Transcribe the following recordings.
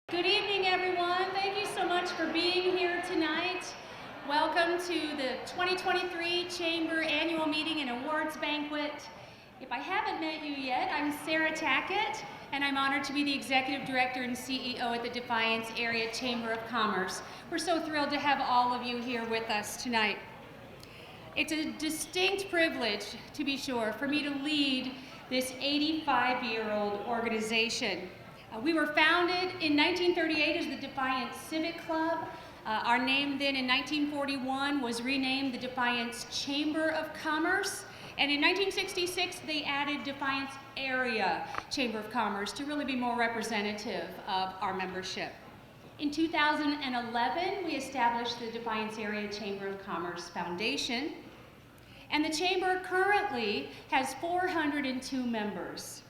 Good evening, everyone. Thank you so much for being here tonight. Welcome to the 2023 Chamber Annual Meeting and Awards Banquet. If I haven't met you yet, I'm Sarah Tackett, and I'm honored to be the Executive Director and CEO at the Defiance Area Chamber of Commerce. We're so thrilled to have all of you here with us tonight. It's a distinct privilege, to be sure, for me to lead this 85-year-old organization. We were founded in 1938 as the Defiance Civic Club. Our name then in 1941 was renamed the Defiance Chamber of Commerce. And in 1966, they added Defiance Area Chamber of Commerce to really be more representative of our membership. In 2011, we established the Defiance Area Chamber of Commerce Foundation. And the Chamber currently has 402 members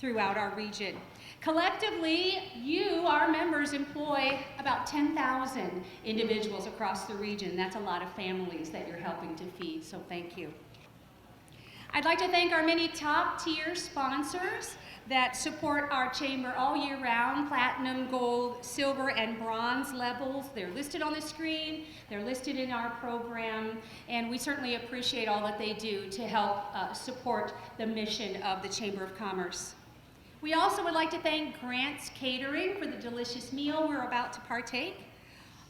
throughout our region. Collectively, you, our members, employ about 10,000 individuals across the region. That's a lot of families that you're helping to feed, so thank you. I'd like to thank our many top-tier sponsors that support our chamber all year round: platinum, gold, silver, and bronze levels. They're listed on the screen, they're listed in our program, and we certainly appreciate all that they do to help support the mission of the Chamber of Commerce. We also would like to thank Grant's Catering for the delicious meal we're about to partake.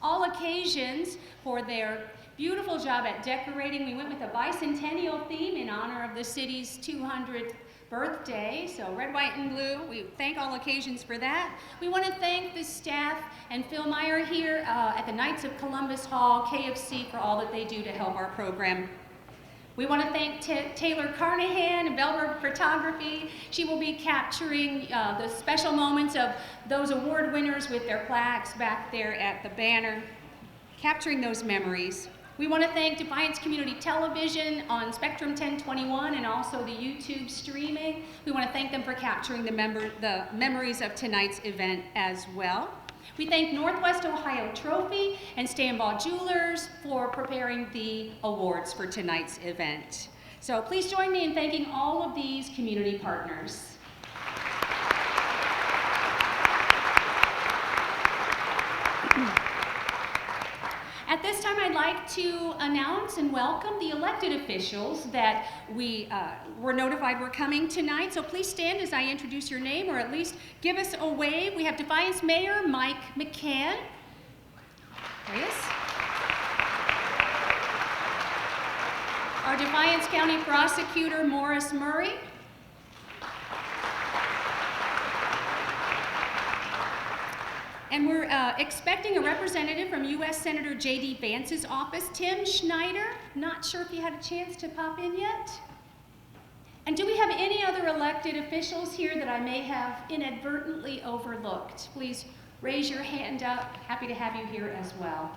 All Occasions for their beautiful job at decorating. We went with a bicentennial theme in honor of the city's 200th birthday, so red, white, and blue. We thank All Occasions for that. We want to thank the staff and Phil Meyer here at the Knights of Columbus Hall, KFC, for all that they do to help our program. We want to thank Taylor Carnahan and Bellberg Photography. She will be capturing the special moments of those award winners with their plaques back there at the banner, capturing those memories. We want to thank Defiance Community Television on Spectrum 1021 and also the YouTube streaming. We want to thank them for capturing the memories of tonight's event as well. We thank Northwest Ohio Trophy and Stanbaugh Jewelers for preparing the awards for tonight's event. So please join me in thanking all of these community partners. At this time, I'd like to announce and welcome the elected officials that we were notified were coming tonight. So please stand as I introduce your name, or at least give us a wave. We have Defiance Mayor Mike McCann. There he is. Our Defiance County Prosecutor Morris Murray. And we're expecting a representative from U.S. Senator J.D. Vance's office, Tim Schneider. Not sure if you had a chance to pop in yet. And do we have any other elected officials here that I may have inadvertently overlooked? Please raise your hand up. Happy to have you here as well.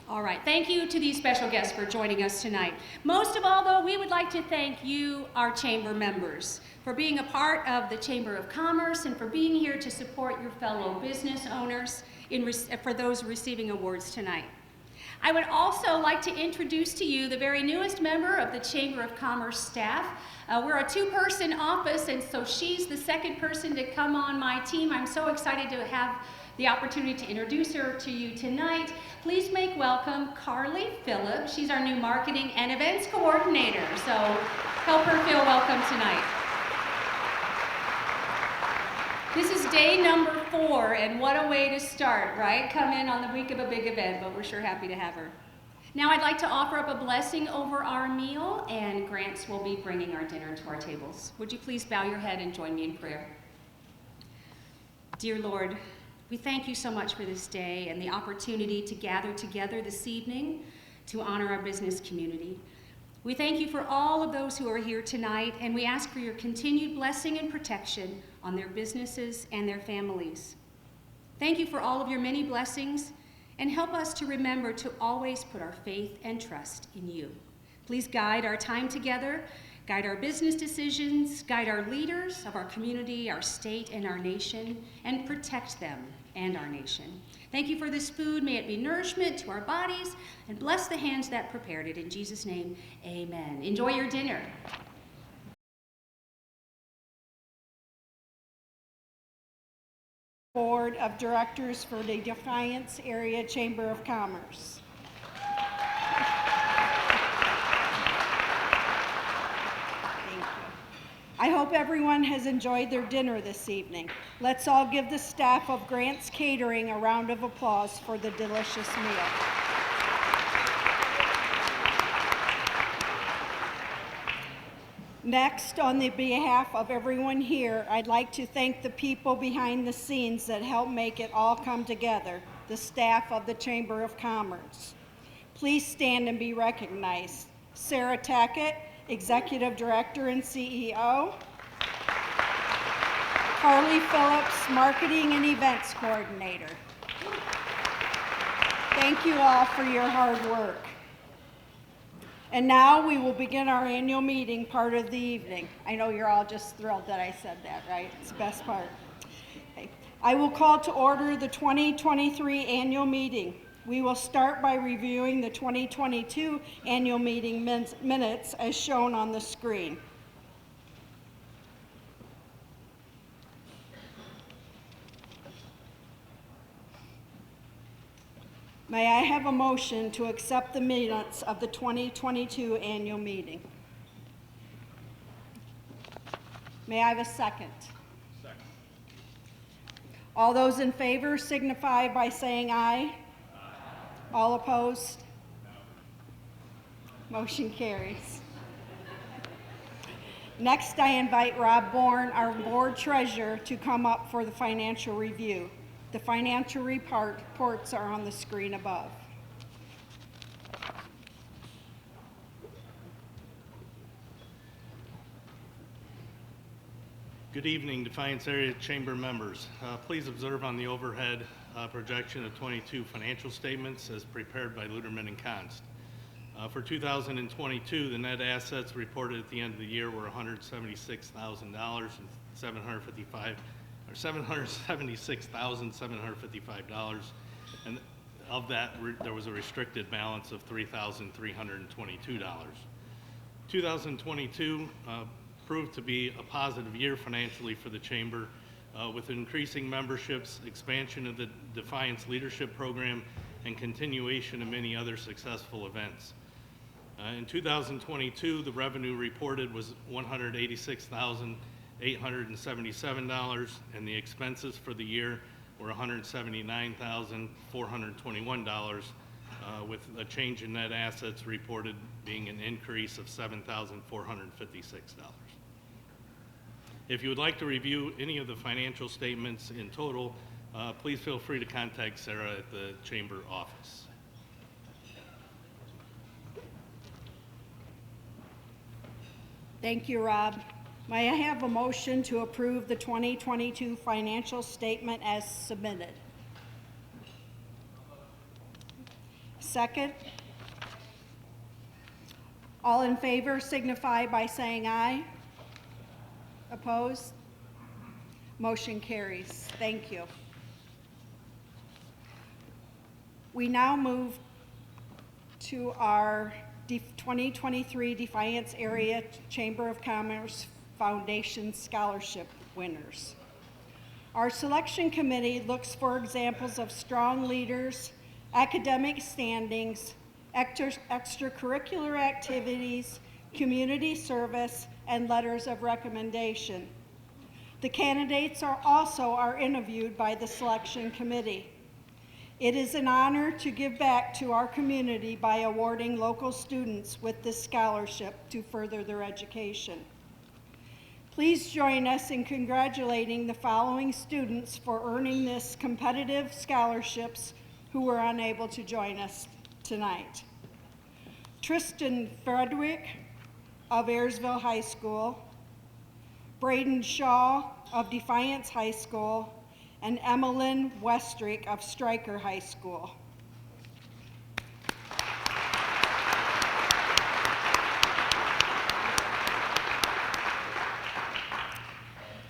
All right, thank you to these special guests for joining us tonight. Most of all, though, we would like to thank you, our chamber members, for being a part of the Chamber of Commerce and for being here to support your fellow business owners for those receiving awards tonight. I would also like to introduce to you the very newest member of the Chamber of Commerce staff. We're a two-person office, and so she's the second person to come on my team. I'm so excited to have the opportunity to introduce her to you tonight. Please make welcome Carly Phillips. She's our new marketing and events coordinator, so help her feel welcome tonight. This is day number 4, and what a way to start, right? Come in on the week of a big event, but we're sure happy to have her. Now I'd like to offer up a blessing over our meal, and Grants will be bringing our dinner to our tables. Would you please bow your head and join me in prayer? Dear Lord, we thank you so much for this day and the opportunity to gather together this evening to honor our business community. We thank you for all of those who are here tonight, and we ask for your continued blessing and protection on their businesses and their families. Thank you for all of your many blessings, and help us to remember to always put our faith and trust in you. Please guide our time together, guide our business decisions, guide our leaders of our community, our state, and our nation, and protect them and our nation. Thank you for this food. May it be nourishment to our bodies, and bless the hands that prepared it. In Jesus' name, amen. Enjoy your dinner. Board of Directors for the Defiance Area Chamber of Commerce. Thank you. I hope everyone has enjoyed their dinner this evening. Let's all give the staff of Grant's Catering a round of applause for the delicious meal. Next, on the behalf of everyone here, I'd like to thank the people behind the scenes that help make it all come together, the staff of the Chamber of Commerce. Please stand and be recognized. Sarah Tackett, Executive Director and CEO. Carly Phillips, Marketing and Events Coordinator. Thank you all for your hard work. And now we will begin our annual meeting part of the evening. I know you're all just thrilled that I said that, right? It's the best part. Okay. I will call to order the 2023 annual meeting. We will start by reviewing the 2022 annual meeting minutes as shown on the screen. May I have a motion to accept the minutes of the 2022 annual meeting? May I have a second? Second. All those in favor signify by saying aye. Aye. All opposed? No. Motion carries. Next, I invite Rob Bourne, our board treasurer, to come up for the financial review. The financial reports are on the screen above. Good evening, Defiance Area Chamber members. Please observe on the overhead projection of 22 financial statements as prepared by Luderman and Const. For 2022, the net assets reported at the end of the year were $776,755, and of that there was a restricted balance of $3,322. 2022 proved to be a positive year financially for the Chamber, with increasing memberships, expansion of the Defiance Leadership Program, and continuation of many other successful events. In 2022, the revenue reported was $186,877, and the expenses for the year were $179,421, with a change in net assets reported being an increase of $7,456. If you would like to review any of the financial statements in total, please feel free to contact Sarah at the Chamber office. Thank you, Rob. May I have a motion to approve the 2022 financial statement as submitted? Second. All in favor signify by saying aye. Opposed? Motion carries. Thank you. We now move to our 2023 Defiance Area Chamber of Commerce Foundation Scholarship winners. Our selection committee looks for examples of strong leaders, academic standings, extracurricular activities, community service, and letters of recommendation. The candidates are interviewed by the selection committee. It is an honor to give back to our community by awarding local students with this scholarship to further their education. Please join us in congratulating the following students for earning this competitive scholarships who were unable to join us tonight. Tristan Frederick of Ayersville High School, Braden Shaw of Defiance High School, and Emmeline Westrick of Stryker High School.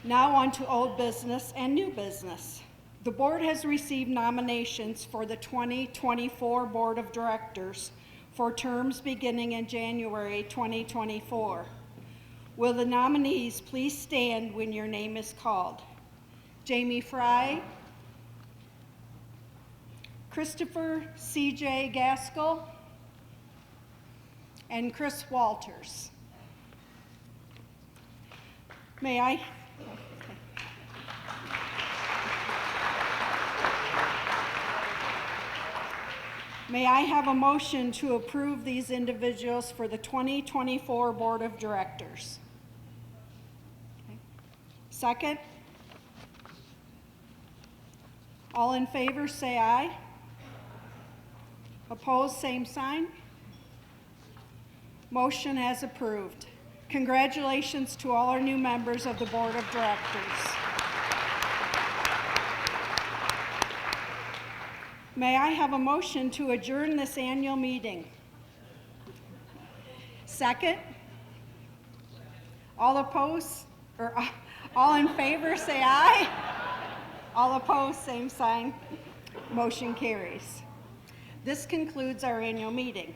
Now on to old business and new business. The board has received nominations for the 2024 Board of Directors for terms beginning in January 2024. Will the nominees please stand when your name is called? Jamie Fry, Christopher C.J. Gaskell, and Chris Walters. May I? May I have a motion to approve these individuals for the 2024 Board of Directors? Okay. Second? All in favor, say aye. Opposed, same sign. Motion as approved. Congratulations to all our new members of the Board of Directors. May I have a motion to adjourn this annual meeting? Second? All opposed, or all in favor, say aye. All opposed, same sign. Motion carries. This concludes our annual meeting.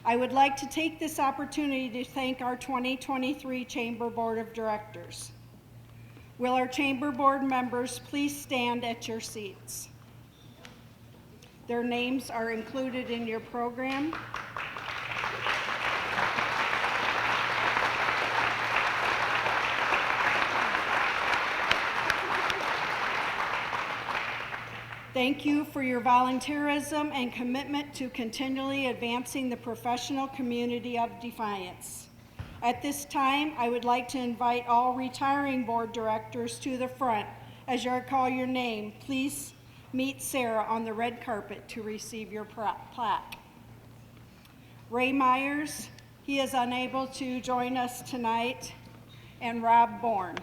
I would like to take this opportunity to thank our 2023 Chamber Board of Directors. Will our Chamber Board members please stand at your seats? Their names are included in your program. Thank you for your volunteerism and commitment to continually advancing the professional community of Defiance. At this time, I would like to invite all retiring board directors to the front. As I call your name, please meet Sarah on the red carpet to receive your plaque. Ray Myers, he is unable to join us tonight, and Rob Bourne.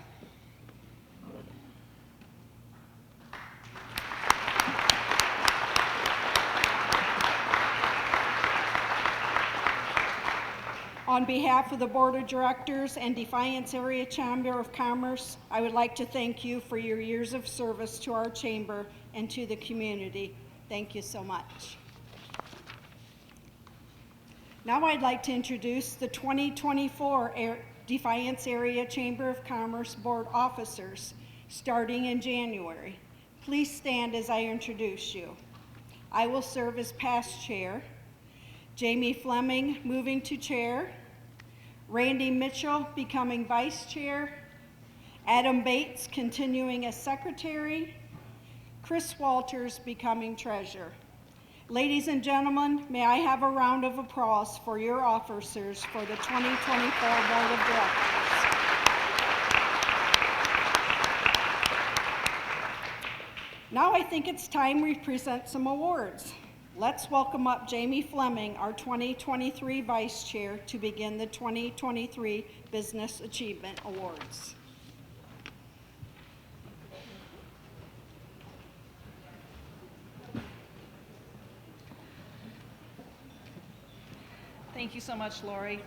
On behalf of the Board of Directors and Defiance Area Chamber of Commerce, I would like to thank you for your years of service to our chamber and to the community. Thank you so much. Now I'd like to introduce the 2024 Defiance Area Chamber of Commerce Board officers, starting in January. Please stand as I introduce you. I will serve as past chair. Jamie Fleming moving to chair. Randy Mitchell becoming vice chair. Adam Bates continuing as secretary. Chris Walters becoming treasurer. Ladies and gentlemen, may I have a round of applause for your officers for the 2024 Board of Directors. Now I think it's time we present some awards. Let's welcome up Jamie Fleming, our 2023 Vice Chair, to begin the 2023 Business Achievement Awards. Thank you so much, Lori.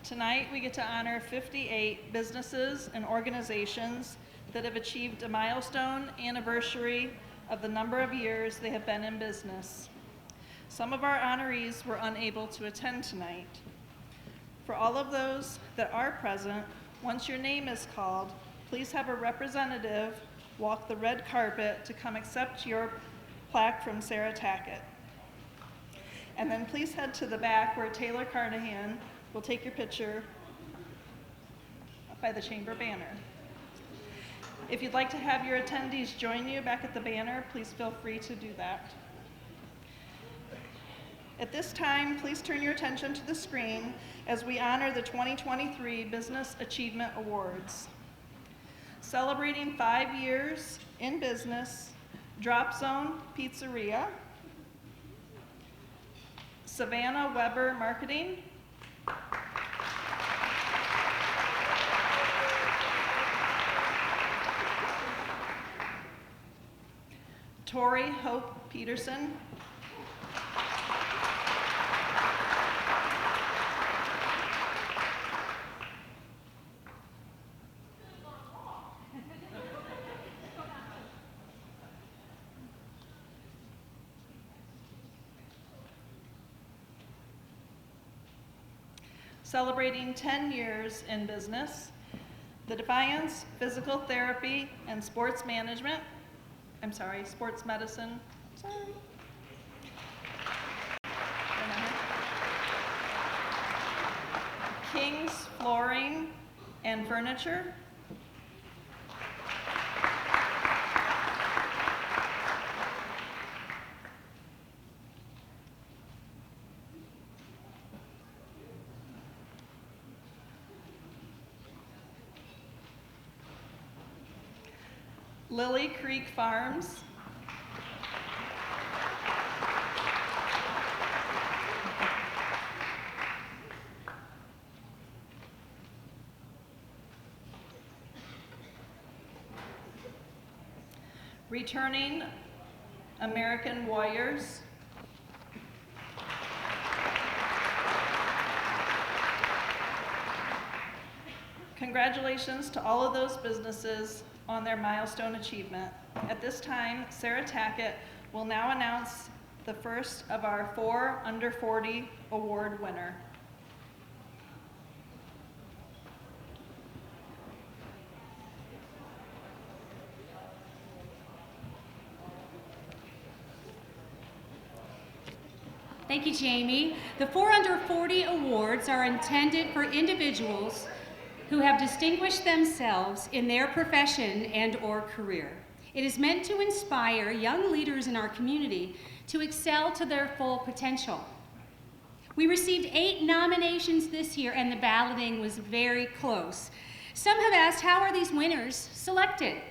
Tonight, we get to honor 58 businesses and organizations that have achieved a milestone anniversary of the number of years they have been in business. Some of our honorees were unable to attend tonight. For all of those that are present, once your name is called, please have a representative walk the red carpet to come accept your plaque from Sarah Tackett. And then please head to the back where Taylor Carnahan will take your picture by the chamber banner. If you'd like to have your attendees join you back at the banner, please feel free to do that. At this time, please turn your attention to the screen as we honor the 2023 Business Achievement Awards. Celebrating 5 years in business, Drop Zone Pizzeria, Savannah Weber Marketing, Tori Hope Peterson, celebrating 10 years in business, the Defiance Physical Therapy and Sports Management, sports medicine. Sorry. King's Flooring and Furniture. Lily Creek Farms. Returning American Warriors. Congratulations to all of those businesses on their milestone achievement. At this time, Sarah Tackett will now announce the first of our 4 Under 40 award winner. Thank you, Jamie. The 4 Under 40 awards are intended for individuals who have distinguished themselves in their profession and/or career. It is meant to inspire young leaders in our community to excel to their full potential. We received 8 nominations this year, and the balloting was very close. Some have asked, how are these winners selected?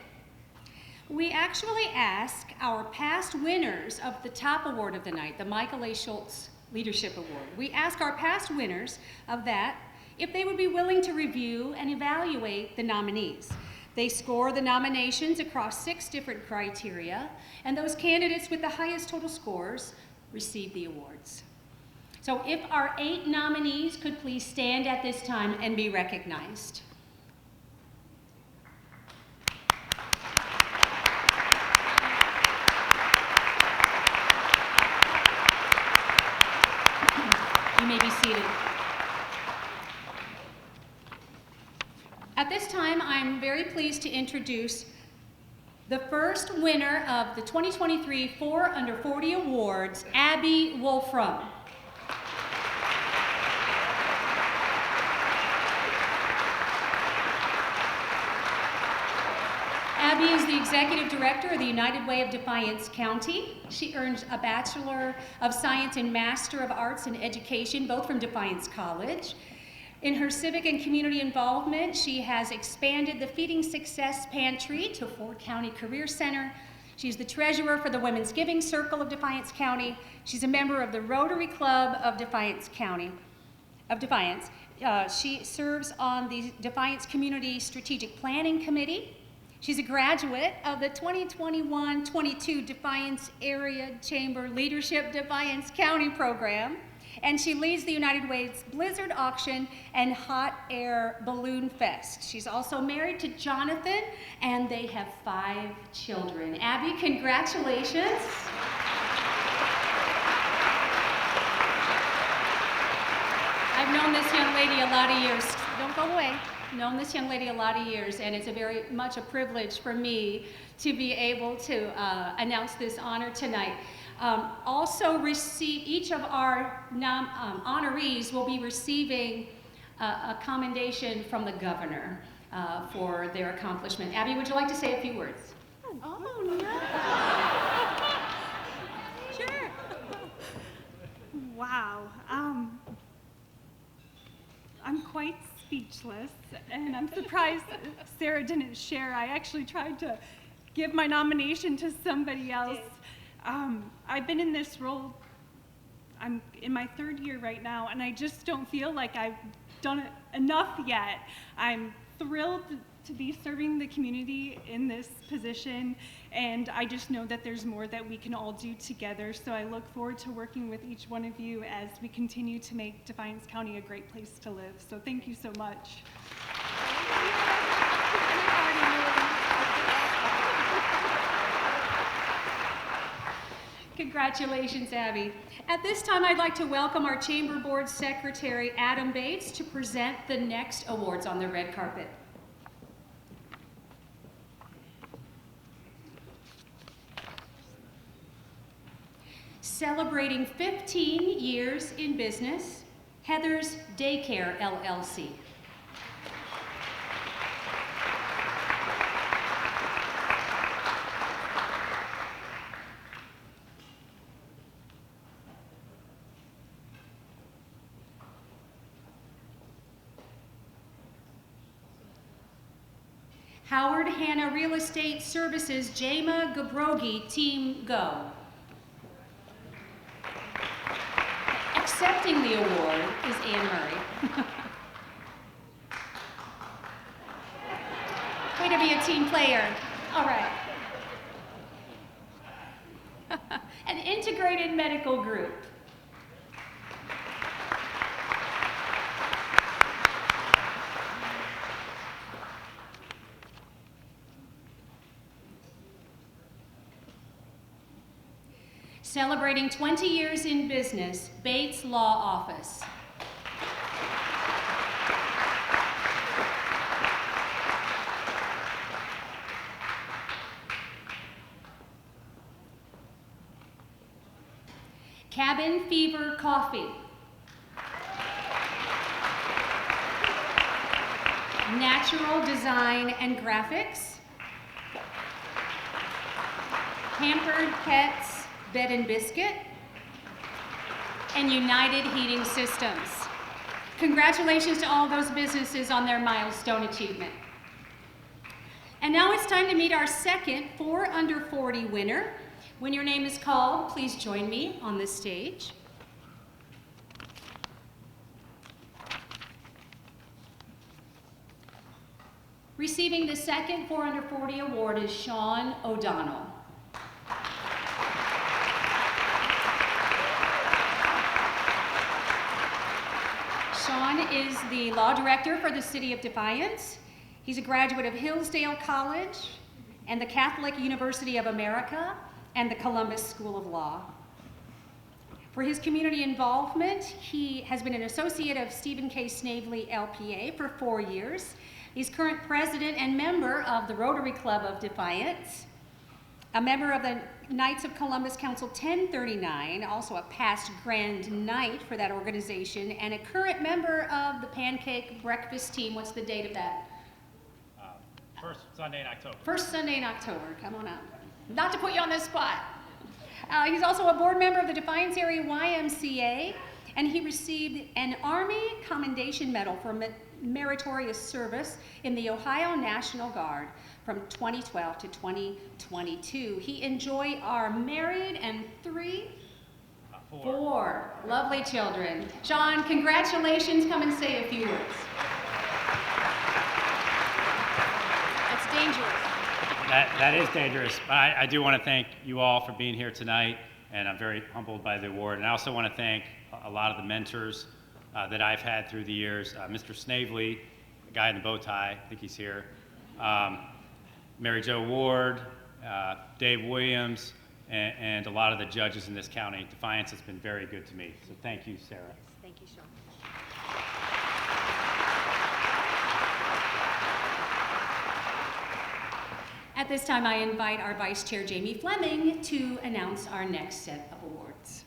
We actually ask our past winners of the top award of the night, the Michael A. Schultz Leadership Award. We ask our past winners of that if they would be willing to review and evaluate the nominees. They score the nominations across 6 different criteria, and those candidates with the highest total scores receive the awards. So if our 8 nominees could please stand at this time and be recognized. You may be seated. At this time, I'm very pleased to introduce the first winner of the 2023 4 Under 40 Awards, Abby Wolfram. Abby is the Executive Director of the United Way of Defiance County. She earned a Bachelor of Science and Master of Arts in Education, both from Defiance College. In her civic and community involvement, she has expanded the Feeding Success Pantry to Ford County Career Center. She's the treasurer for the Women's Giving Circle of Defiance County. She's a member of the Rotary Club of Defiance County, of Defiance. She serves on the Defiance Community Strategic Planning Committee. She's a graduate of the 2021-22 Defiance Area Chamber Leadership Defiance County Program. And she leads the United Way's Blizzard Auction and Hot Air Balloon Fest. She's also married to Jonathan, and they have 5 children. Abby, congratulations. I've known this young lady a lot of years. Don't go away. Known this young lady a lot of years, and it's very much a privilege for me to be able to announce this honor tonight. Each of our honorees will be receiving a commendation from the governor for their accomplishment. Abby, would you like to say a few words? Oh, no. Sure. Wow. I'm quite speechless, and I'm surprised Sarah didn't share. I actually tried to give my nomination to somebody else. I've been in this role, I'm in my 3rd year right now, and I just don't feel like I've done it enough yet. I'm thrilled to be serving the community in this position, and I just know that there's more that we can all do together. So I look forward to working with each one of you as we continue to make Defiance County a great place to live. So thank you so much. Congratulations, Abby. At this time, I'd like to welcome our Chamber Board Secretary, Adam Bates, to present the next awards on the red carpet. Celebrating 15 years in business, Heather's Daycare LLC. Howard Hanna Real Estate Services, Jama Gabrogi, Team Go. Accepting the award is Anne Murray. Way to be a team player. All right. An integrated medical group. Celebrating 20 years in business, Bates Law Office. Cabin Fever Coffee. Natural Design and Graphics. Pampered Pets Bed and Biscuit, and United Heating Systems. Congratulations to all those businesses on their milestone achievement. And now it's time to meet our second 4 Under 40 winner. When your name is called, please join me on this stage. Receiving the second 4 Under 40 award is Sean O'Donnell. Sean is the law director for the city of Defiance. He's a graduate of Hillsdale College and the Catholic University of America and the Columbus School of Law. For his community involvement, he has been an associate of Stephen K. Snavely LPA for 4 years. He's current president and member of the Rotary Club of Defiance, a member of the Knights of Columbus Council 1039, also a past Grand Knight for that organization, and a current member of the Pancake Breakfast Team. What's the date of that? First Sunday in October. First Sunday in October, come on up. Not to put you on the spot. He's also a board member of the Defiance Area YMCA, and he received an Army Commendation Medal for meritorious service in the Ohio National Guard from 2012 to 2022. He and Joy are married and four lovely children. Sean, congratulations. Come and say a few words. That's dangerous. That is dangerous. But I do want to thank you all for being here tonight, and I'm very humbled by the award. And I also want to thank a lot of the mentors that I've had through the years. Mr. Snavely, the guy in the bow tie, I think he's here. Mary Jo Ward, Dave Williams, and a lot of the judges in this county. Defiance has been very good to me. So thank you, Sarah. Thank you, Sean. At this time, I invite our Vice Chair, Jamie Fleming, to announce our next set of awards.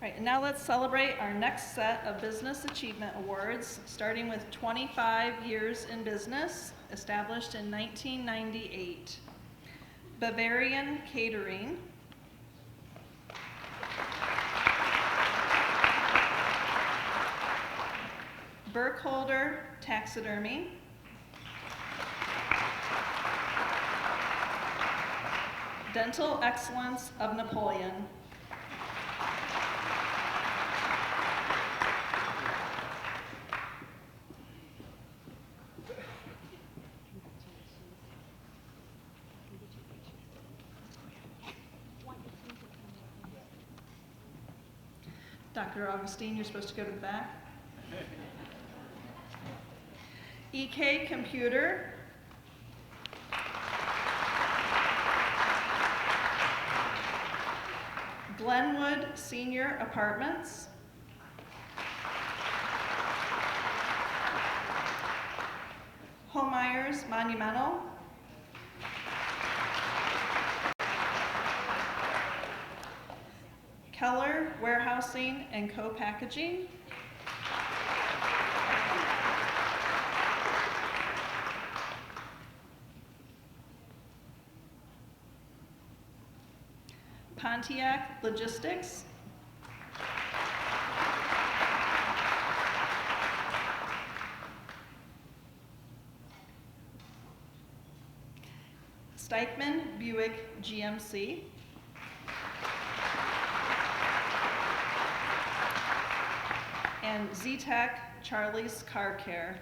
Right, and now let's celebrate our next set of Business Achievement Awards, starting with 25 years in business, established in 1998. Bavarian Catering. Burkholder Taxidermy. Dental Excellence of Napoleon. Dr. Augustine, you're supposed to go to the back. EK Computer. Glenwood Senior Apartments. Partners Monumental, Keller Warehousing and Co-Packaging, Pontiac Logistics, Steichman Buick GMC, and Z-Tech Charlie's Car Care.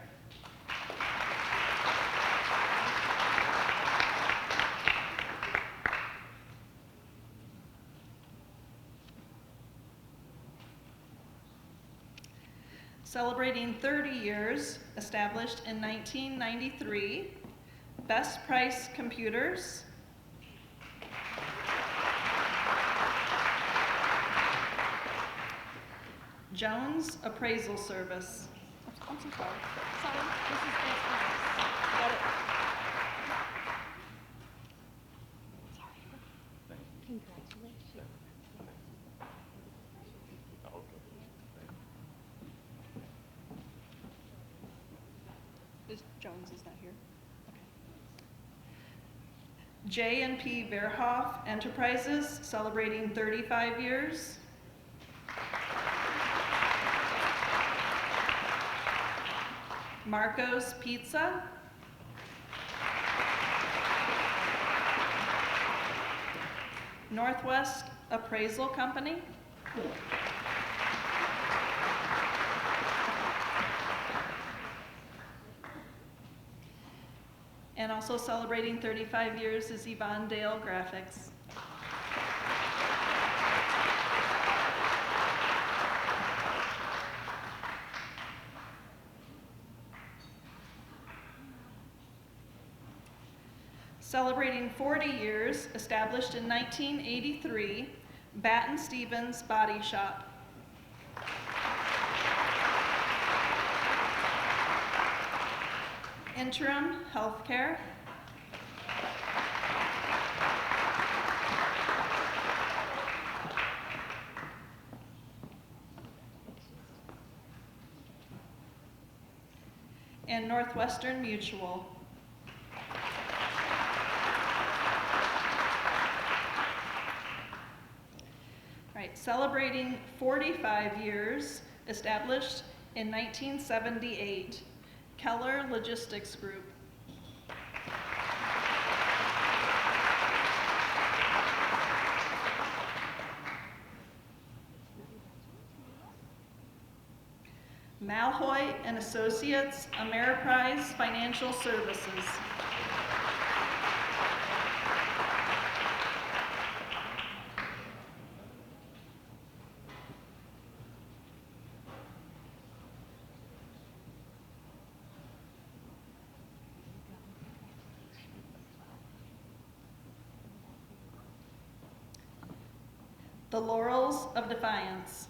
Celebrating 30 years, established in 1993, Best Price Computers, Jones Appraisal Service. I'm so sorry. Sorry, this is Best Price. Got it. Congratulations. Jones is not here. Okay. J&P Verhoff Enterprises, celebrating 35 years. Marco's Pizza. Northwest Appraisal Company. And also celebrating 35 years is Yvonne Dale Graphics. Celebrating 40 years, established in 1983, Batten Stevens Body Shop. Interim Healthcare. And Northwestern Mutual. Right, celebrating 45 years, established in 1978, Keller Logistics Group. Malhoy and Associates, Ameriprise Financial Services. The Laurels of Defiance.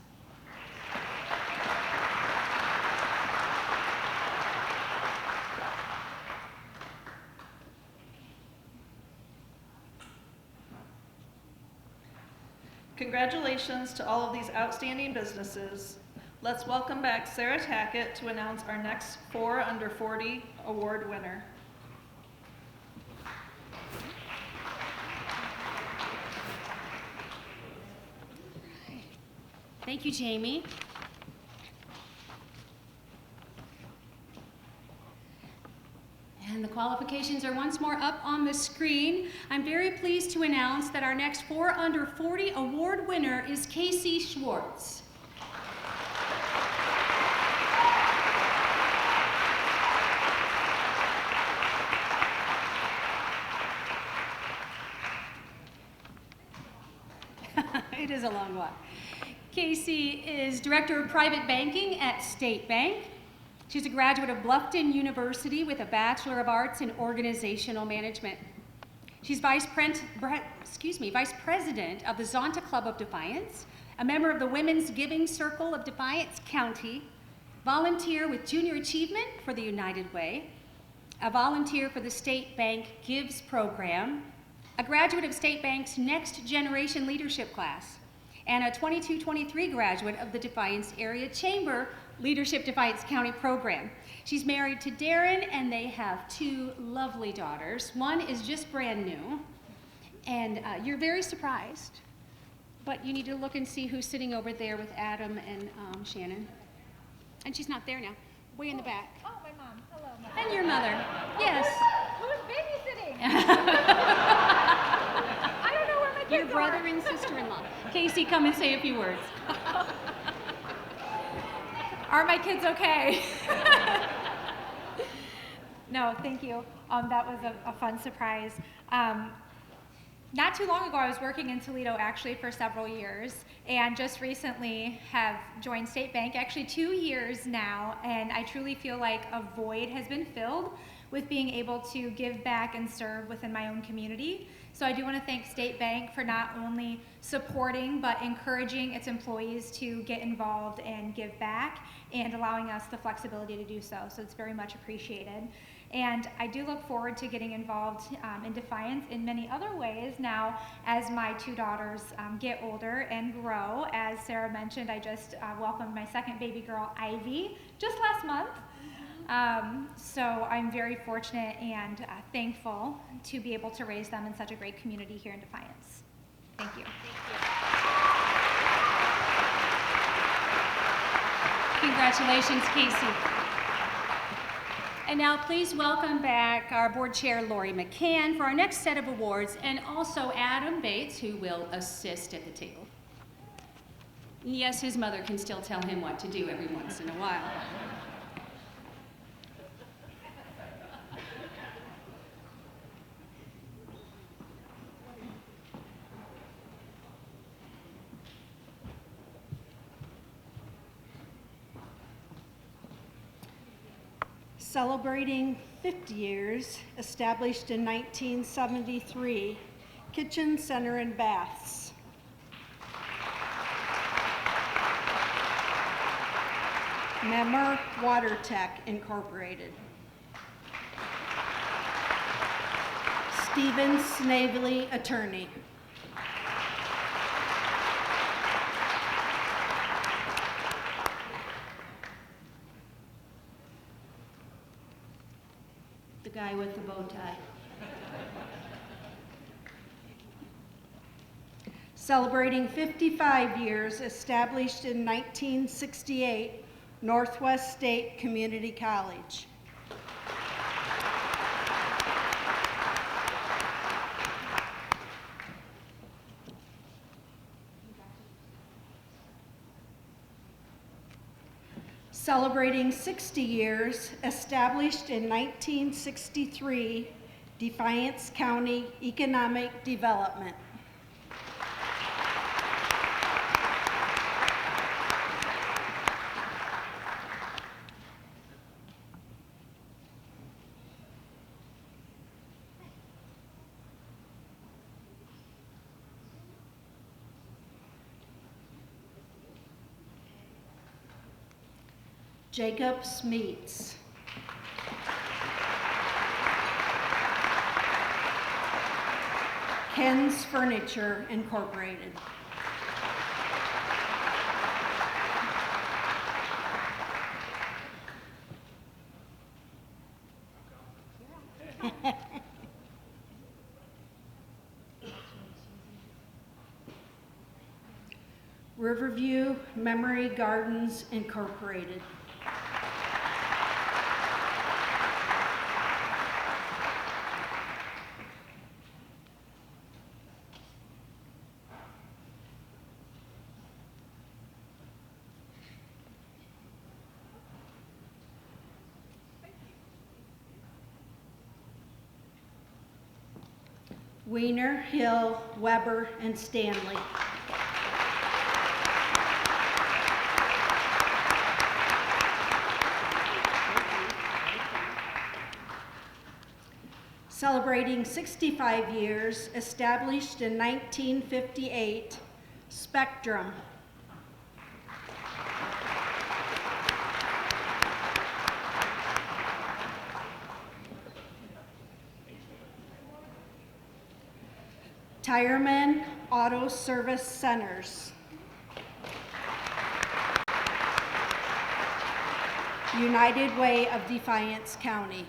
Congratulations to all of these outstanding businesses. Let's welcome back Sarah Tackett to announce our next 4 Under 40 award winner. Thank you, Jamie. And the qualifications are once more up on the screen. I'm very pleased to announce that our next 4 Under 40 award winner is Casey Schwartz. It is a long walk. Casey is Director of Private Banking at State Bank. She's a graduate of Bluffton University with a Bachelor of Arts in Organizational Management. She's Vice President of the Zonta Club of Defiance, a member of the Women's Giving Circle of Defiance County, volunteer with Junior Achievement for the United Way, a volunteer for the State Bank Gives program, a graduate of State Bank's Next Generation Leadership class, and a 22-23 graduate of the Defiance Area Chamber Leadership Defiance County program. She's married to Darren, and they have 2 lovely daughters. One is just brand new, and you're very surprised, but you need to look and see who's sitting over there with Adam and Shannon. And she's not there now, way in the back. Oh, my mom. Hello, Mom. And your mother, yes. Who's babysitting? I don't know where my kids Your brother and sister-in-law. Casey, come and say a few words. Are my kids okay? No, thank you. That was a fun surprise. Not too long ago, I was working in Toledo actually for several years, and just recently have joined State Bank, actually 2 years now, and I truly feel like a void has been filled with being able to give back and serve within my own community. So I do want to thank State Bank for not only supporting but encouraging its employees to get involved and give back, and allowing us the flexibility to do so. So it's very much appreciated. And I do look forward to getting involved in Defiance in many other ways now as my 2 daughters get older and grow. As Sarah mentioned, I just welcomed my second baby girl, Ivy, just last month. So I'm very fortunate and thankful to be able to raise them in such a great community here in Defiance. Thank you. Congratulations, Casey. And now please welcome back our board chair, Lori McCann, for our next set of awards, and also Adam Bates, who will assist at the table. Yes, his mother can still tell him what to do every once in a while. Celebrating 50 years, established in 1973, Kitchen Center and Baths. Memmer Water Tech Incorporated. Stephen Snavely, attorney. The guy with the bow tie. Celebrating 55 years, established in 1968, Northwest State Community College. Celebrating 60 years, established in 1963, Defiance County Economic Development. Jacob's Meats. Ken's Furniture Incorporated. Riverview Memory Gardens Incorporated. Wiener, Hill, Weber, and Stanley. Celebrating 65 years, established in 1958, Spectrum. Tireman Auto Service Centers, United Way of Defiance County.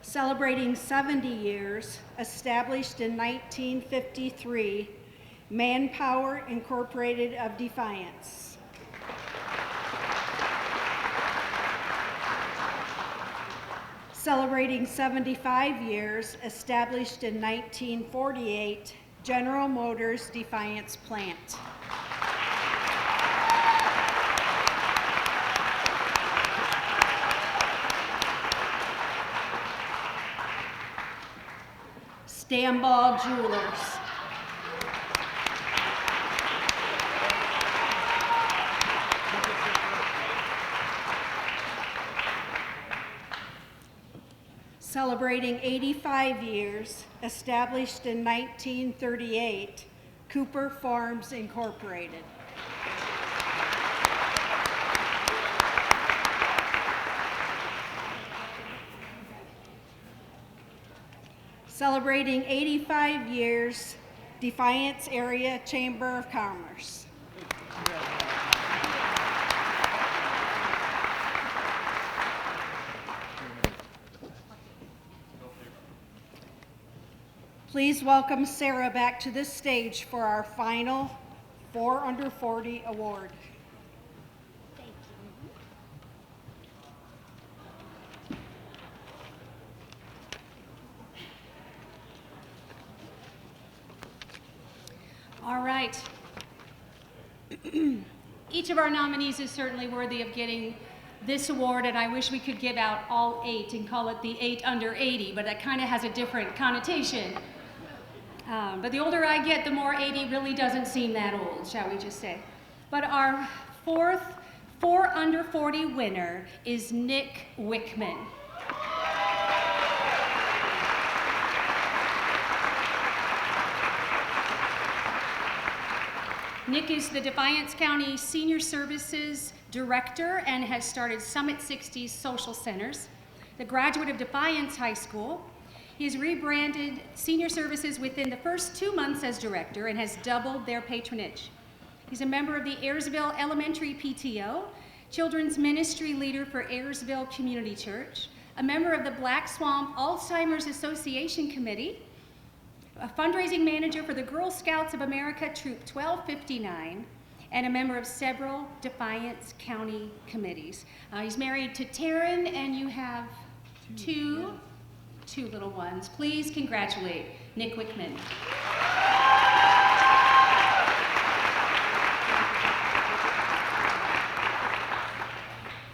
Celebrating 70 years, established in 1953, Manpower Incorporated of Defiance. Celebrating 75 years, established in 1948, General Motors Defiance Plant. Stamball Jewelers. Celebrating 85 years, established in 1938, Cooper Farms Incorporated. Celebrating 85 years, Defiance Area Chamber of Commerce. Please welcome Sarah back to this stage for our final 4 Under 40 award. All right. Each of our nominees is certainly worthy of getting this award, and I wish we could give out all 8 and call it the 8 under 80, but that kind of has a different connotation. But the older I get, the more 80 really doesn't seem that old, shall we just say. But our 4th 4 under 40 winner is Nick Wickman. Nick is the Defiance County Senior Services Director and has started Summit 60 Social Centers. The graduate of Defiance High School, he has rebranded senior services within the first 2 months as director and has doubled their patronage. He's a member of the Ayersville Elementary PTO, children's ministry leader for Ayersville Community Church, a member of the Black Swamp Alzheimer's Association Committee, a fundraising manager for the Girl Scouts of America Troop 1259, and a member of several Defiance County committees. He's married to Taryn, and you have two little ones. Please congratulate Nick Wickman.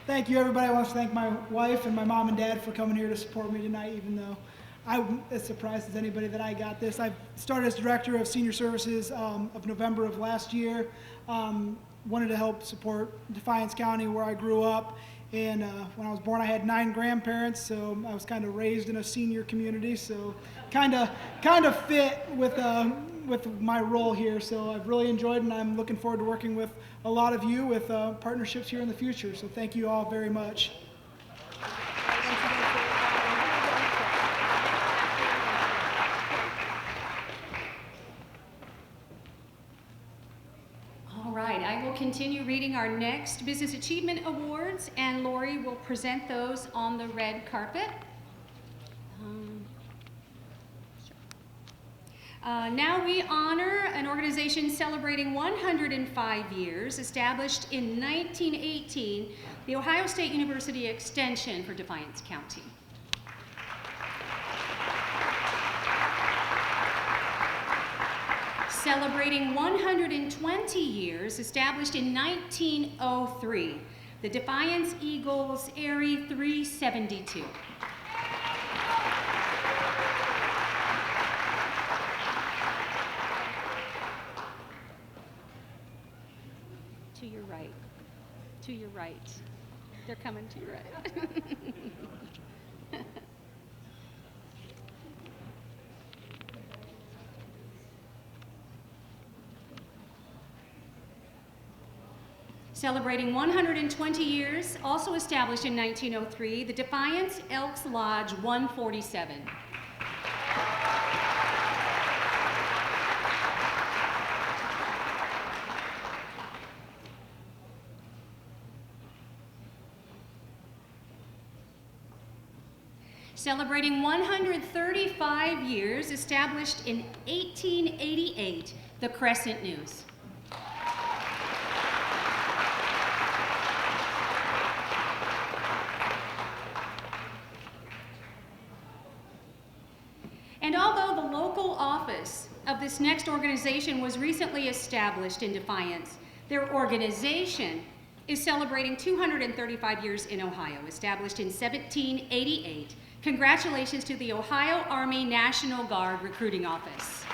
Thank you, everybody. I want to thank my wife and my mom and dad for coming here to support me tonight, even though I'm as surprised as anybody that I got this. I started as director of senior services of November of last year. Wanted to help support Defiance County, where I grew up. And when I was born, I had 9 grandparents, so I was kind of raised in a senior community. So kind of fit with my role here. So I've really enjoyed, and I'm looking forward to working with a lot of you with partnerships here in the future. So thank you all very much. All right, I will continue reading our next Business Achievement Awards, and Lori will present those on the red carpet. Now we honor an organization celebrating 105 years, established in 1918, the Ohio State University Extension for Defiance County. Celebrating 120 years, established in 1903, the Defiance Eagles Airy 372. To your right. To your right. They're coming to your right. Celebrating 120 years, also established in 1903, the Defiance Elks Lodge 147. Celebrating 135 years, established in 1888, the Crescent News. And although the local office of this next organization was recently established in Defiance, their organization is celebrating 235 years in Ohio, established in 1788. Congratulations to the Ohio Army National Guard Recruiting Office.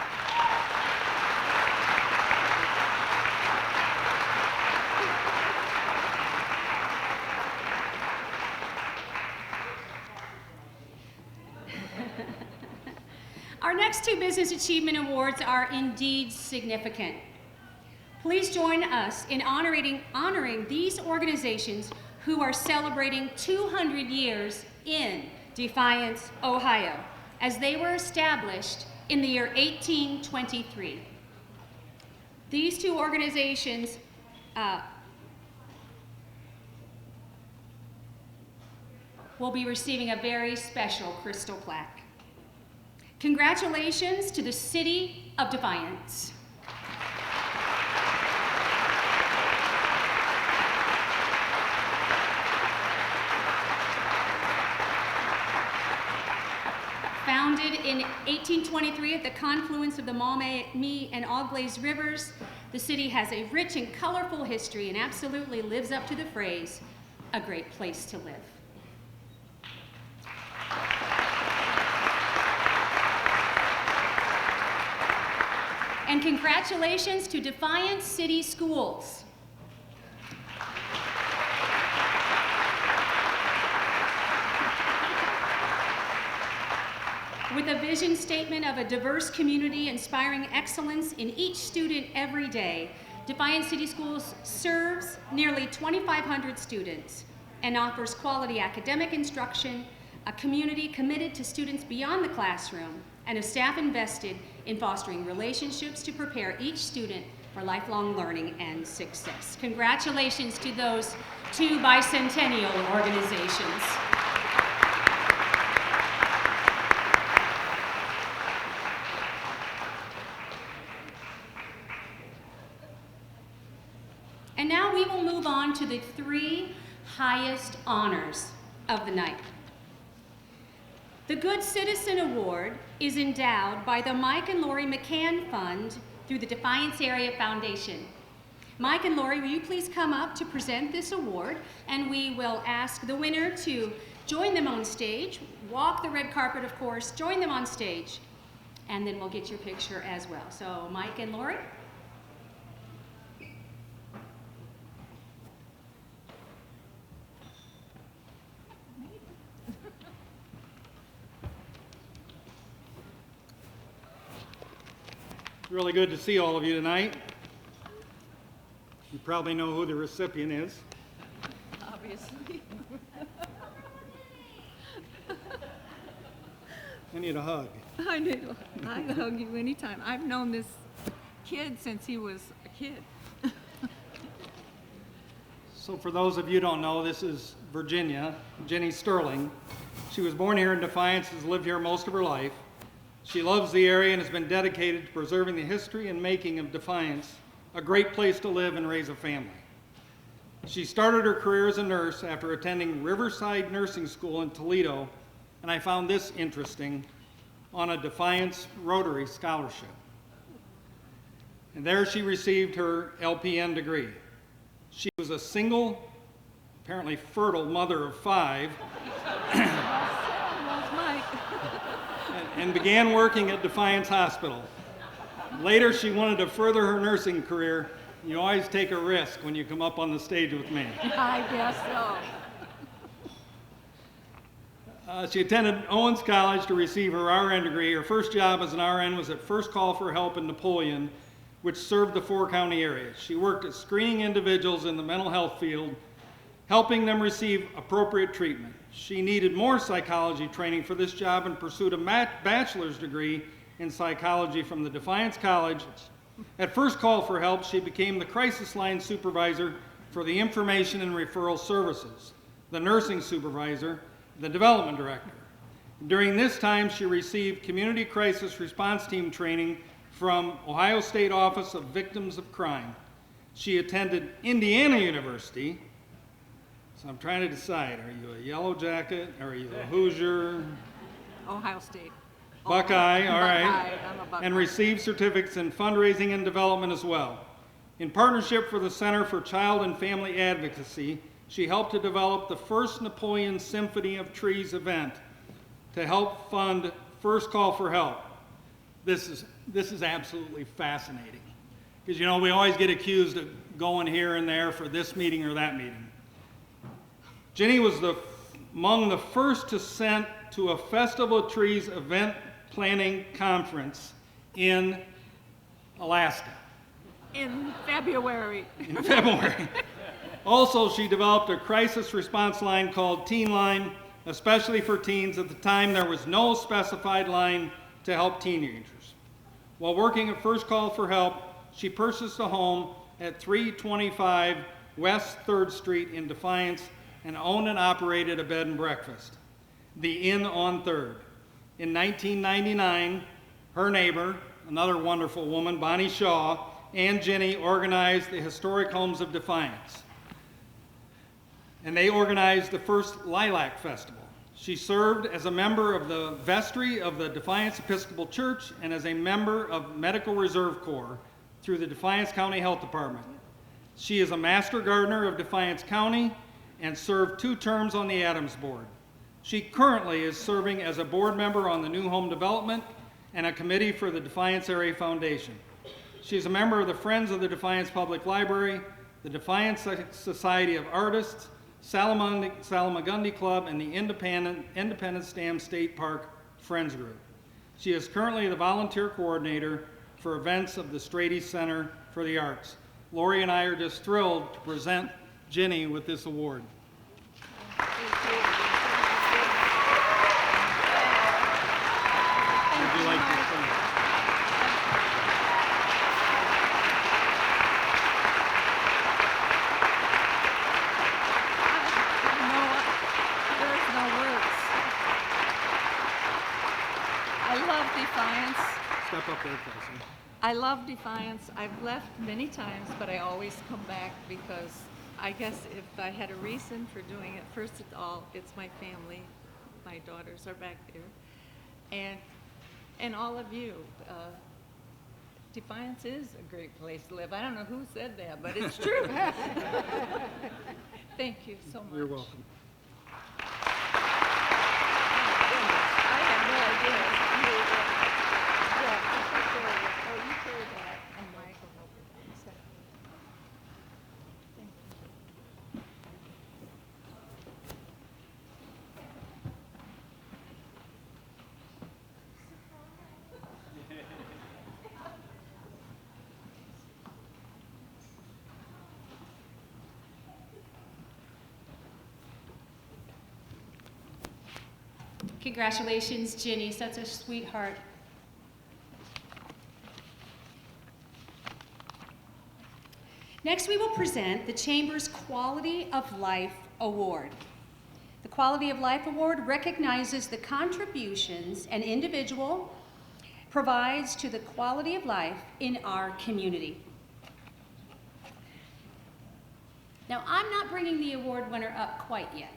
Our next two Business Achievement Awards are indeed significant. Please join us in honoring these organizations who are celebrating 200 years in Defiance, Ohio, as they were established in the year 1823. These two organizations will be receiving a very special crystal plaque. Congratulations to the City of Defiance. Founded in 1823 at the confluence of the Maumee and Auglaize rivers, the city has a rich and colorful history and absolutely lives up to the phrase, a great place to live. And congratulations to Defiance City Schools. With a vision statement of a diverse community inspiring excellence in each student every day, Defiance City Schools serves nearly 2,500 students and offers quality academic instruction, a community committed to students beyond the classroom, and a staff invested in fostering relationships to prepare each student for lifelong learning and success. Congratulations to those two bicentennial organizations. And now we will move on to the three highest honors of the night. The Good Citizen Award is endowed by the Mike and Lori McCann Fund through the Defiance Area Foundation. Mike and Lori, will you please come up to present this award, and we will ask the winner to join them on stage, walk the red carpet, of course, join them on stage, and then we'll get your picture as well. So Mike and Lori. Really good to see all of you tonight. You probably know who the recipient is. Obviously. I need a hug. I do. I hug you anytime. I've known this kid since he was a kid. So for those of you who don't know, this is Virginia, Jenny Sterling. She was born here in Defiance, has lived here most of her life. She loves the area and has been dedicated to preserving the history and making of Defiance a great place to live and raise a family. She started her career as a nurse after attending Riverside Nursing School in Toledo, and I found this interesting, on a Defiance Rotary Scholarship. And there she received her LPN degree. She was a single, apparently fertile mother of 5, and began working at Defiance Hospital. Later, she wanted to further her nursing career. You always take a risk when you come up on the stage with me. I guess so. She attended Owens College to receive her RN degree. Her first job as an RN was at First Call for Help in Napoleon, which served the 4-county area. She worked at screening individuals in the mental health field, helping them receive appropriate treatment. She needed more psychology training for this job and pursued a bachelor's degree in psychology from the Defiance College. At first call for help, she became the crisis line supervisor for the information and referral services, the nursing supervisor, the development director. During this time, she received community crisis response team training from Ohio State Office of Victims of Crime. She attended Indiana University. So I'm trying to decide, are you a Yellow Jacket? Are you a Hoosier? Ohio State. Buckeye, all right. Buckeye, I'm a Buckeye. And received certificates in fundraising and development as well. In partnership for the Center for Child and Family Advocacy, she helped to develop the first Napoleon Symphony of Trees event to help fund First Call for Help. This is absolutely fascinating. Because, you know, we always get accused of going here and there for this meeting or that meeting. Jenny was among the first to send to a Festival of Trees event planning conference in Alaska. In February. In February. Also, she developed a crisis response line called Teen Line, especially for teens. At the time, there was no specified line to help teenagers. While working at First Call for Help, she purchased a home at 325 West 3rd Street in Defiance and owned and operated a bed and breakfast, the Inn on 3rd. In 1999, her neighbor, another wonderful woman, Bonnie Shaw, and Jenny organized the Historic Homes of Defiance. And they organized the first Lilac Festival. She served as a member of the vestry of the Defiance Episcopal Church and as a member of Medical Reserve Corps through the Defiance County Health Department. She is a Master Gardener of Defiance County and served 2 terms on the Adams Board. She currently is serving as a board member on the New Home Development and a committee for the Defiance Area Foundation. She is a member of the Friends of the Defiance Public Library, the Defiance Society of Artists, Salamagundi Club, and the Independence Dam State Park Friends Group. She is currently the volunteer coordinator for events of the Strady Center for the Arts. Lori and I are just thrilled to present Jenny with this award. Would you like to say? There's no words. I love Defiance. Step up there, Kelsey. I love Defiance. I've left many times, but I always come back because I guess if I had a reason for doing it, first of all, it's my family. My daughters are back there. And all of you. Defiance is a great place to live. I don't know who said that, but it's true. Thank you so much. You're welcome. I had no idea. Yeah, oh, you carry that, and Michael help with that. Thank you. Congratulations, Ginny, such a sweetheart. Next, we will present the Chamber's Quality of Life Award. The Quality of Life Award recognizes the contributions an individual provides to the quality of life in our community. Now, I'm not bringing the award winner up quite yet.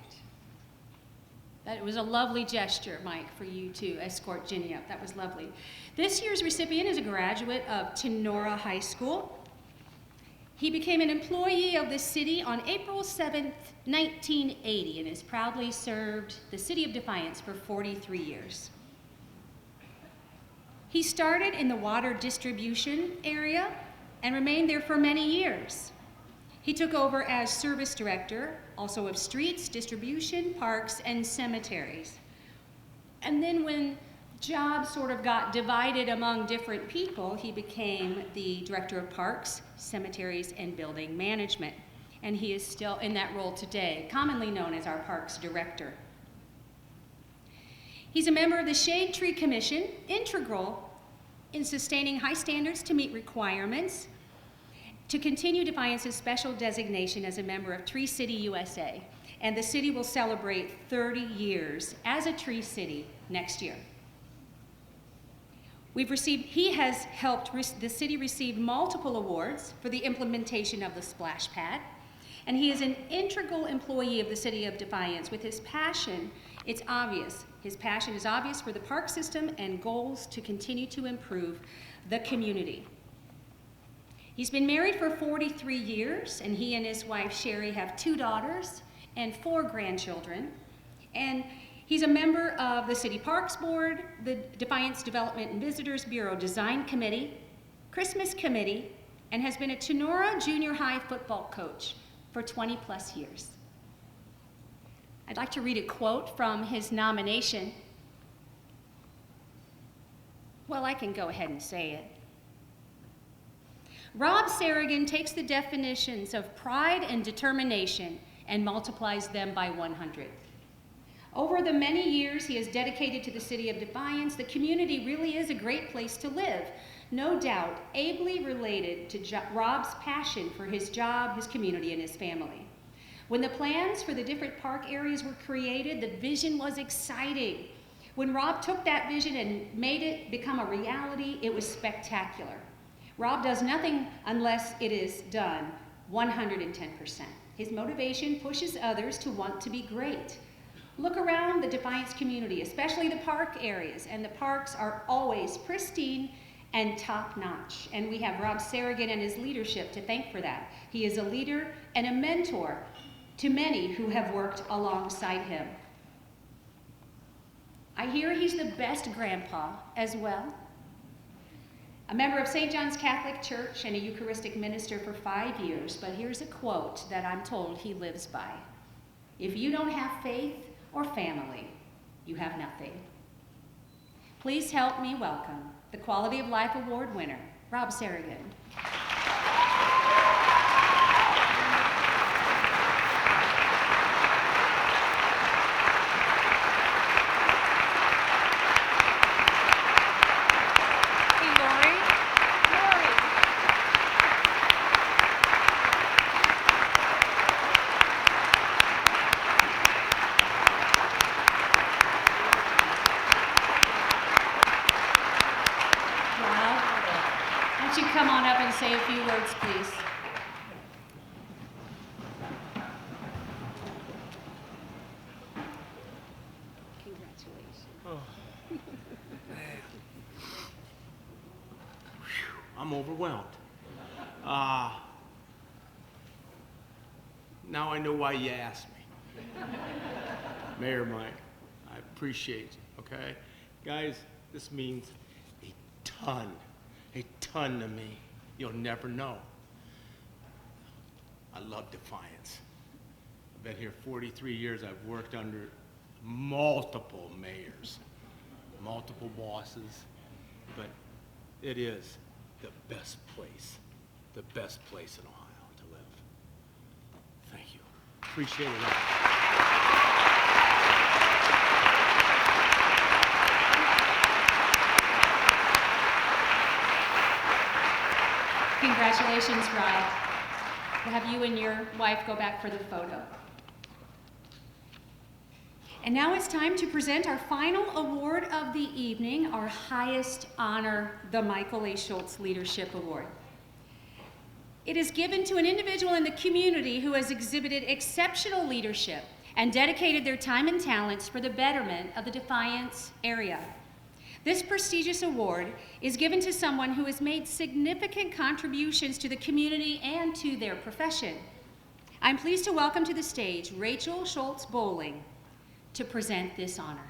That was a lovely gesture, Mike, for you to escort Ginny up. That was lovely. This year's recipient is a graduate of Tenora High School. He became an employee of the city on April 7th, 1980, and has proudly served the city of Defiance for 43 years. He started in the water distribution area and remained there for many years. He took over as service director, also of streets, distribution, parks, and cemeteries. And then when job sort of got divided among different people, he became the Director of Parks, Cemeteries, and Building Management. And he is still in that role today, commonly known as our Parks Director. He's a member of the Shade Tree Commission, integral in sustaining high standards to meet requirements, to continue Defiance's special designation as a member of Tree City USA. And the city will celebrate 30 years as a Tree City next year. He has helped the city receive multiple awards for the implementation of the splash pad, and he is an integral employee of the city of Defiance. With his passion, it's obvious. His passion is obvious for the park system and goals to continue to improve the community. He's been married for 43 years, and he and his wife, Sherry, have 2 daughters and 4 grandchildren. And he's a member of the City Parks Board, the Defiance Development and Visitors Bureau Design Committee, Christmas Committee, and has been a Tenora Junior High football coach for 20+ years. I'd like to read a quote from his nomination. Well, I can go ahead and say it. Rob Sarrigan takes the definitions of pride and determination and multiplies them by 100. Over the many years he has dedicated to the city of Defiance, the community really is a great place to live. No doubt, ably related to Rob's passion for his job, his community, and his family. When the plans for the different park areas were created, the vision was exciting. When Rob took that vision and made it become a reality, it was spectacular. Rob does nothing unless it is done 110%. His motivation pushes others to want to be great. Look around the Defiance community, especially the park areas, and the parks are always pristine and top-notch. And we have Rob Sarrigan and his leadership to thank for that. He is a leader and a mentor to many who have worked alongside him. I hear he's the best grandpa as well. A member of St. John's Catholic Church and a Eucharistic minister for 5 years, but here's a quote that I'm told he lives by. If you don't have faith or family, you have nothing. Please help me welcome the Quality of Life Award winner, Rob Sarrigan. Come on up and say a few words, please. Congratulations. Oh, man. I'm overwhelmed. Now I know why you asked me. Mayor Mike, I appreciate you, okay? Guys, this means a ton to me. You'll never know. I love Defiance. I've been here 43 years. I've worked under multiple mayors, multiple bosses, but it is the best place in Ohio to live. Thank you. Appreciate it all. Congratulations, Rob. We'll have you and your wife go back for the photo. And now it's time to present our final award of the evening, our highest honor, the Michael A. Schultz Leadership Award. It is given to an individual in the community who has exhibited exceptional leadership and dedicated their time and talents for the betterment of the Defiance area. This prestigious award is given to someone who has made significant contributions to the community and to their profession. I'm pleased to welcome to the stage Rachel Schultz Bowling to present this honor.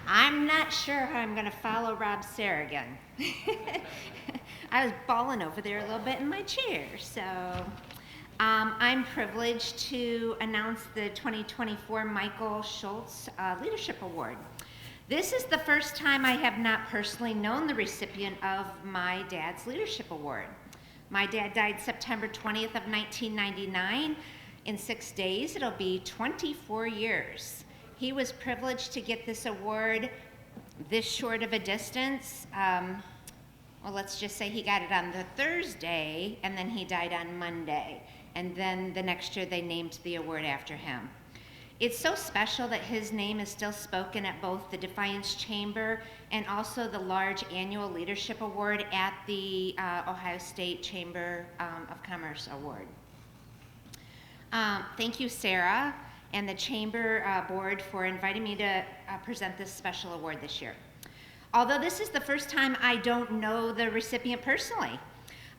I'm not sure how I'm going to follow Rob Sarrigan. I was bawling over there a little bit in my chair, so I'm privileged to announce the 2024 Michael Schultz Leadership Award. This is the first time I have not personally known the recipient of my dad's Leadership Award. My dad died September 20th of 1999. In 6 days, it'll be 24 years. He was privileged to get this award this short of a distance. Well, let's just say he got it on the Thursday, and then he died on Monday. And then the next year, they named the award after him. It's so special that his name is still spoken at both the Defiance Chamber and also the large annual Leadership Award at the Ohio State Chamber of Commerce Award. Thank you, Sarah, and the Chamber Board for inviting me to present this special award this year. Although this is the first time I don't know the recipient personally,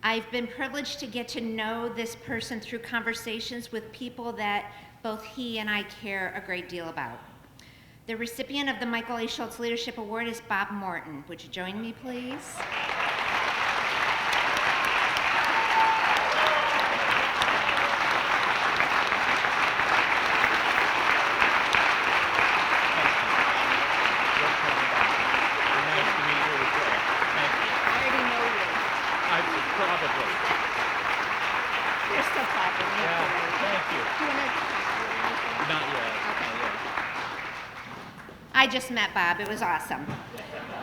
I've been privileged to get to know this person through conversations with people that both he and I care a great deal about. The recipient of the Michael A. Schultz Leadership Award is Bob Morton. Would you join me, please? I just met Bob. It was awesome.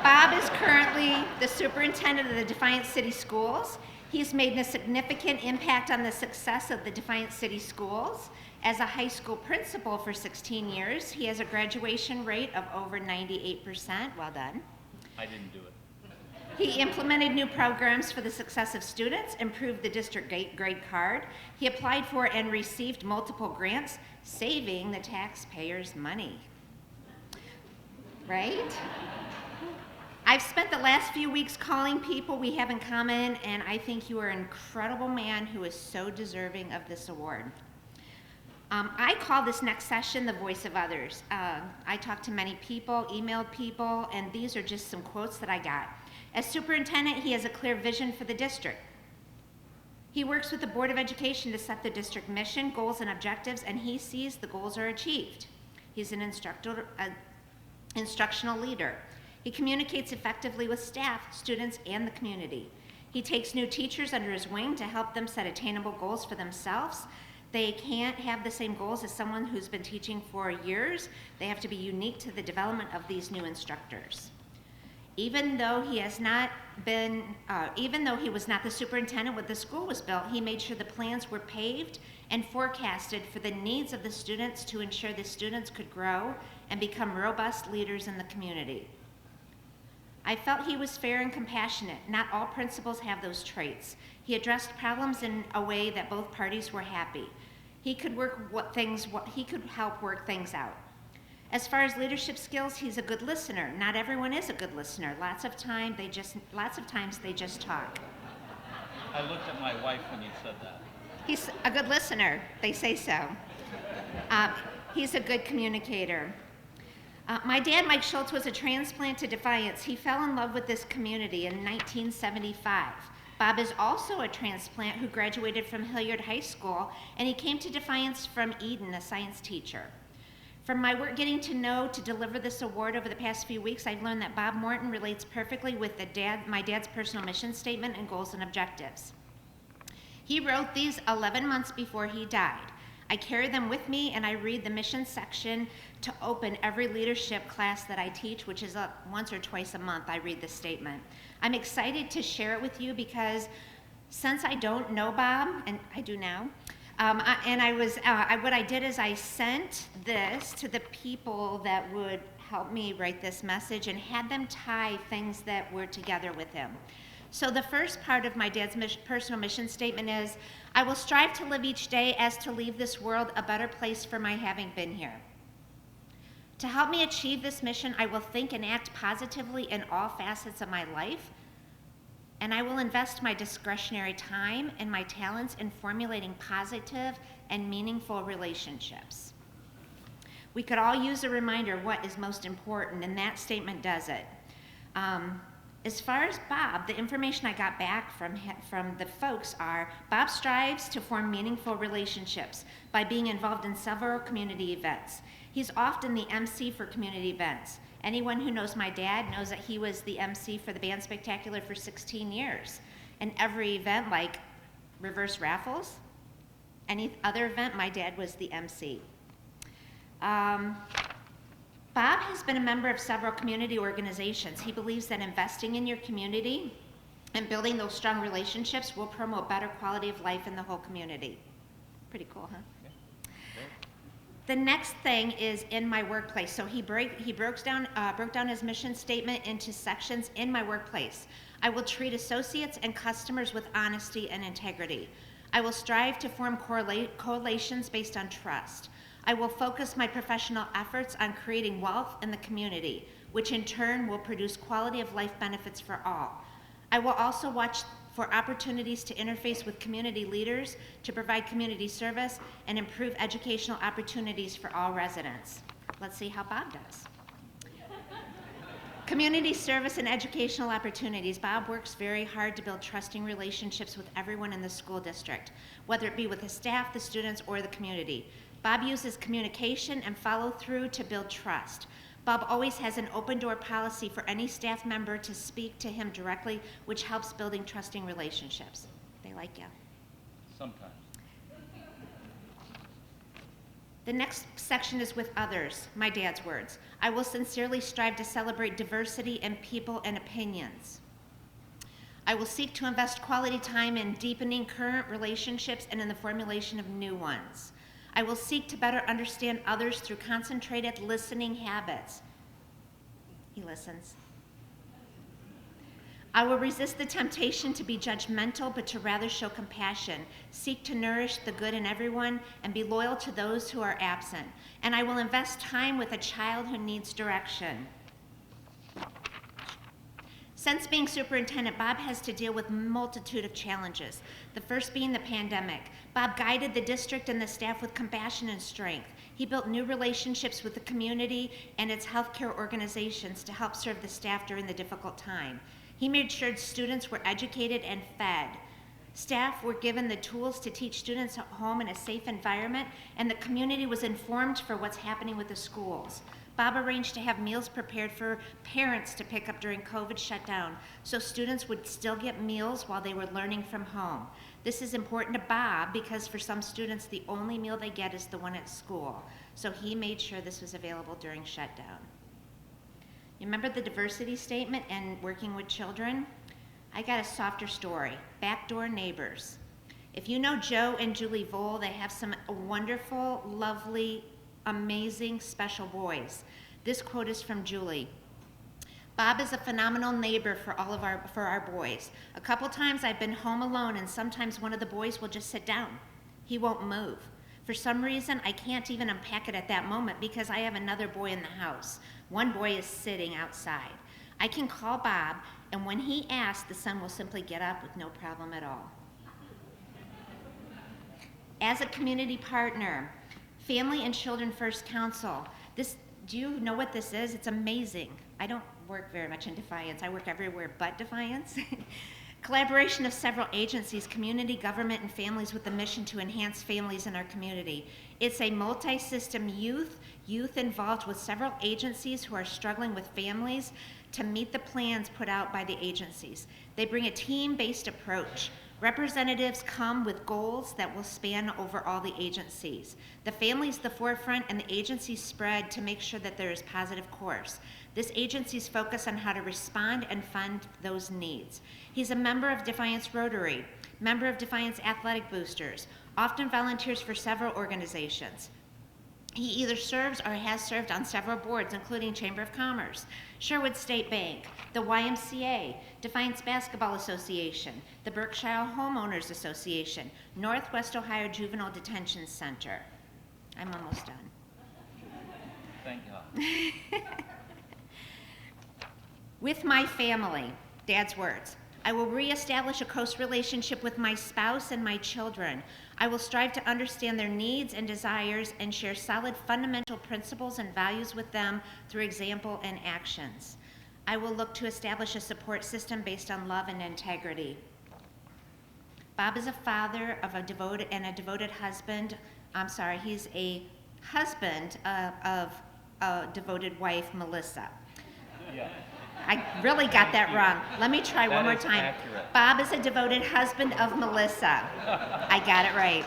Bob is currently the superintendent of the Defiance City Schools. He's made a significant impact on the success of the Defiance City Schools. As a high school principal for 16 years, he has a graduation rate of over 98%. Well done. I didn't do it. He implemented new programs for the success of students, improved the district grade card. He applied for and received multiple grants, saving the taxpayers' money. Right? I've spent the last few weeks calling people we have in common, and I think you are an incredible man who is so deserving of this award. I call this next session the voice of others. I talked to many people, emailed people, and these are just some quotes that I got. As superintendent, he has a clear vision for the district. He works with the Board of Education to set the district mission, goals, and objectives, and he sees the goals are achieved. He's an instructional leader. He communicates effectively with staff, students, and the community. He takes new teachers under his wing to help them set attainable goals for themselves. They can't have the same goals as someone who's been teaching for years. They have to be unique to the development of these new instructors. Even though he was not the superintendent when the school was built, he made sure the plans were paved and forecasted for the needs of the students to ensure the students could grow and become robust leaders in the community. I felt he was fair and compassionate. Not all principals have those traits. He addressed problems in a way that both parties were happy. He could help work things out. As far as leadership skills, he's a good listener. Not everyone is a good listener. Lots of times they just talk. I looked at my wife when you said that. He's a good listener. They say so. He's a good communicator. My dad, Mike Schultz, was a transplant to Defiance. He fell in love with this community in 1975. Bob is also a transplant who graduated from Hilliard High School, and he came to Defiance from Eden, a science teacher. From my work getting to know to deliver this award over the past few weeks, I've learned that Bob Morton relates perfectly with my dad's personal mission statement and goals and objectives. He wrote these 11 months before he died. I carry them with me, and I read the mission section to open every leadership class that I teach, which is once or twice a month. I read this statement. I'm excited to share it with you because since I don't know Bob, and I do now, what I did is I sent this to the people that would help me write this message and had them tie things that were together with him. So the first part of my dad's personal mission statement is, I will strive to live each day as to leave this world a better place for my having been here. To help me achieve this mission, I will think and act positively in all facets of my life, and I will invest my discretionary time and my talents in formulating positive and meaningful relationships. We could all use a reminder of what is most important, and that statement does it. As far as Bob, the information I got back from the folks are, Bob strives to form meaningful relationships by being involved in several community events. He's often the MC for community events. Anyone who knows my dad knows that he was the MC for the Band Spectacular for 16 years. And every event, like reverse raffles, any other event, my dad was the MC. Bob has been a member of several community organizations. He believes that investing in your community and building those strong relationships will promote better quality of life in the whole community. Pretty cool, huh? Yeah. The next thing is in my workplace. So he broke down his mission statement into sections. In my workplace, I will treat associates and customers with honesty and integrity. I will strive to form correlations based on trust. I will focus my professional efforts on creating wealth in the community, which in turn will produce quality of life benefits for all. I will also watch for opportunities to interface with community leaders to provide community service and improve educational opportunities for all residents. Let's see how Bob does. Community service and educational opportunities. Bob works very hard to build trusting relationships with everyone in the school district, whether it be with the staff, the students, or the community. Bob uses communication and follow-through to build trust. Bob always has an open door policy for any staff member to speak to him directly, which helps building trusting relationships. They like you. Sometimes. The next section is with others, my dad's words. I will sincerely strive to celebrate diversity in people and opinions. I will seek to invest quality time in deepening current relationships and in the formulation of new ones. I will seek to better understand others through concentrated listening habits. He listens. I will resist the temptation to be judgmental, but to rather show compassion, seek to nourish the good in everyone, and be loyal to those who are absent. And I will invest time with a child who needs direction. Since being superintendent, Bob has to deal with a multitude of challenges, the first being the pandemic. Bob guided the district and the staff with compassion and strength. He built new relationships with the community and its healthcare organizations to help serve the staff during the difficult time. He made sure students were educated and fed. Staff were given the tools to teach students at home in a safe environment, and the community was informed for what's happening with the schools. Bob arranged to have meals prepared for parents to pick up during COVID shutdown, so students would still get meals while they were learning from home. This is important to Bob because for some students, the only meal they get is the one at school. So he made sure this was available during shutdown. You remember the diversity statement and working with children? I got a softer story, backdoor neighbors. If you know Joe and Julie Vole, they have some wonderful, lovely, amazing, special boys. This quote is from Julie. Bob is a phenomenal neighbor for our boys. A couple times I've been home alone and sometimes one of the boys will just sit down. He won't move. For some reason, I can't even unpack it at that moment because I have another boy in the house. One boy is sitting outside. I can call Bob, and when he asks, the son will simply get up with no problem at all. As a community partner, Family and Children First Council. Do you know what this is? It's amazing. I don't work very much in Defiance. I work everywhere but Defiance. Collaboration of several agencies, community, government, and families with the mission to enhance families in our community. It's a multi-system youth involved with several agencies who are struggling with families to meet the plans put out by the agencies. They bring a team-based approach. Representatives come with goals that will span over all the agencies. The family's the forefront and the agencies spread to make sure that there is positive course. This agency's focus on how to respond and fund those needs. He's a member of Defiance Rotary, member of Defiance Athletic Boosters, often volunteers for several organizations. He either serves or has served on several boards, including Chamber of Commerce, Sherwood State Bank, the YMCA, Defiance Basketball Association, the Berkshire Homeowners Association, Northwest Ohio Juvenile Detention Center. I'm almost done. Thank God. With my family, Dad's words, I will reestablish a close relationship with my spouse and my children. I will strive to understand their needs and desires and share solid fundamental principles and values with them through example and actions. I will look to establish a support system based on love and integrity. Bob is a father of a devoted husband. He's a husband of a devoted wife, Melissa. Yeah. I really got that wrong. Let me try one more time. Accurate. Bob is a devoted husband of Melissa. I got it right.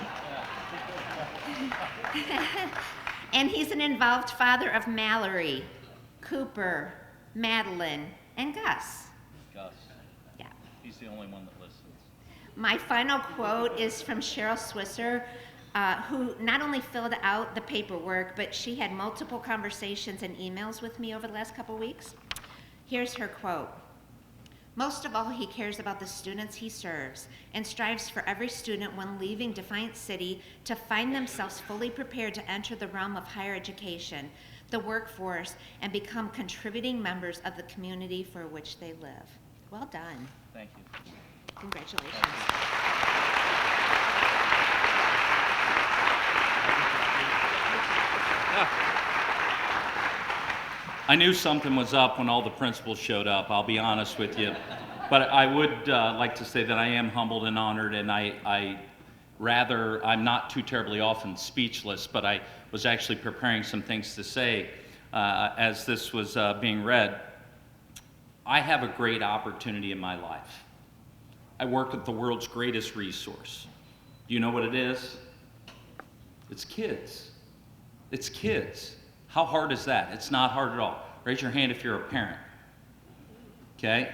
And he's an involved father of Mallory, Cooper, Madeline, and Gus. Gus. Yeah. He's the only one that listens. My final quote is from Cheryl Swisser, who not only filled out the paperwork, but she had multiple conversations and emails with me over the last couple weeks. Here's her quote. Most of all, he cares about the students he serves and strives for every student when leaving Defiance City to find themselves fully prepared to enter the realm of higher education, the workforce, and become contributing members of the community for which they live. Well done. Thank you. Congratulations. I knew something was up when all the principals showed up, I'll be honest with you. But I would like to say that I am humbled and honored, and I'm not too terribly often speechless, but I was actually preparing some things to say as this was being read. I have a great opportunity in my life. I work with the world's greatest resource. Do you know what it is? It's kids. It's kids. How hard is that? It's not hard at all. Raise your hand if you're a parent. Okay?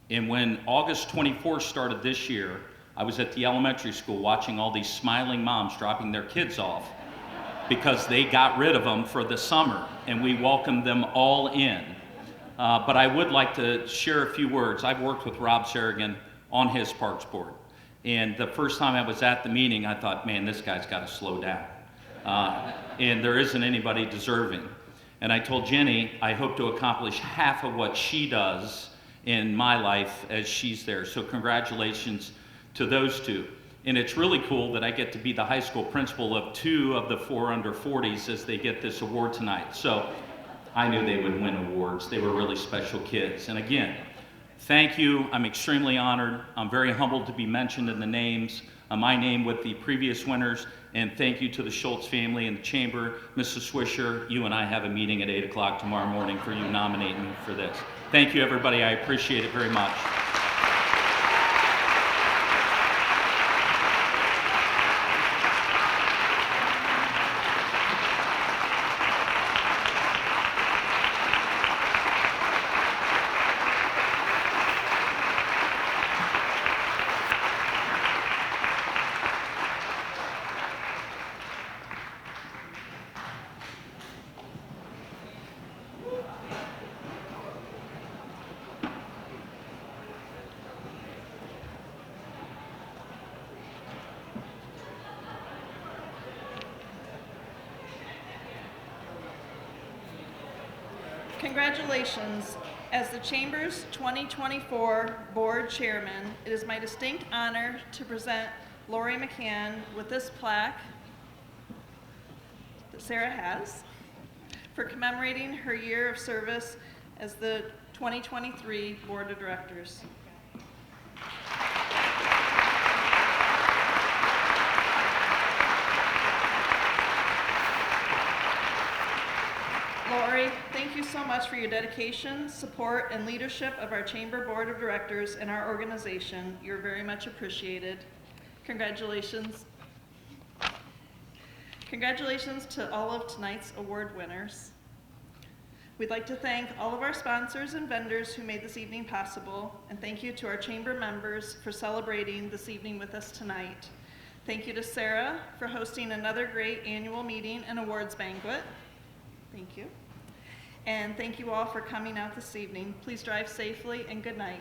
And when August 24th started this year, I was at the elementary school watching all these smiling moms dropping their kids off because they got rid of them for the summer, and we welcomed them all in. But I would like to share a few words. I've worked with Rob Sarrigan on his Parks Board. And the first time I was at the meeting, I thought, man, this guy's got to slow down. And there isn't anybody deserving. And I told Jenny, I hope to accomplish half of what she does in my life as she's there. So congratulations to those two. And it's really cool that I get to be the high school principal of 2 of the 4 under 40s as they get this award tonight. So I knew they would win awards. They were really special kids. And again, thank you. I'm extremely honored. I'm very humbled to be mentioned in the names, my name with the previous winners. And thank you to the Schultz family and the chamber. Mrs. Swisher, you and I have a meeting at 8 o'clock tomorrow morning for you nominating me for this. Thank you, everybody. I appreciate it very much. Congratulations. As the Chamber's 2024 Board Chairman, it is my distinct honor to present Lori McCann with this plaque that Sarah has for commemorating her year of service as the 2023 Board of Directors. Lori, thank you so much for your dedication, support, and leadership of our Chamber Board of Directors and our organization. You're very much appreciated. Congratulations. Congratulations to all of tonight's award winners. We'd like to thank all of our sponsors and vendors who made this evening possible, and thank you to our Chamber members for celebrating this evening with us tonight. Thank you to Sarah for hosting another great annual meeting and awards banquet. Thank you. And thank you all for coming out this evening. Please drive safely and good night.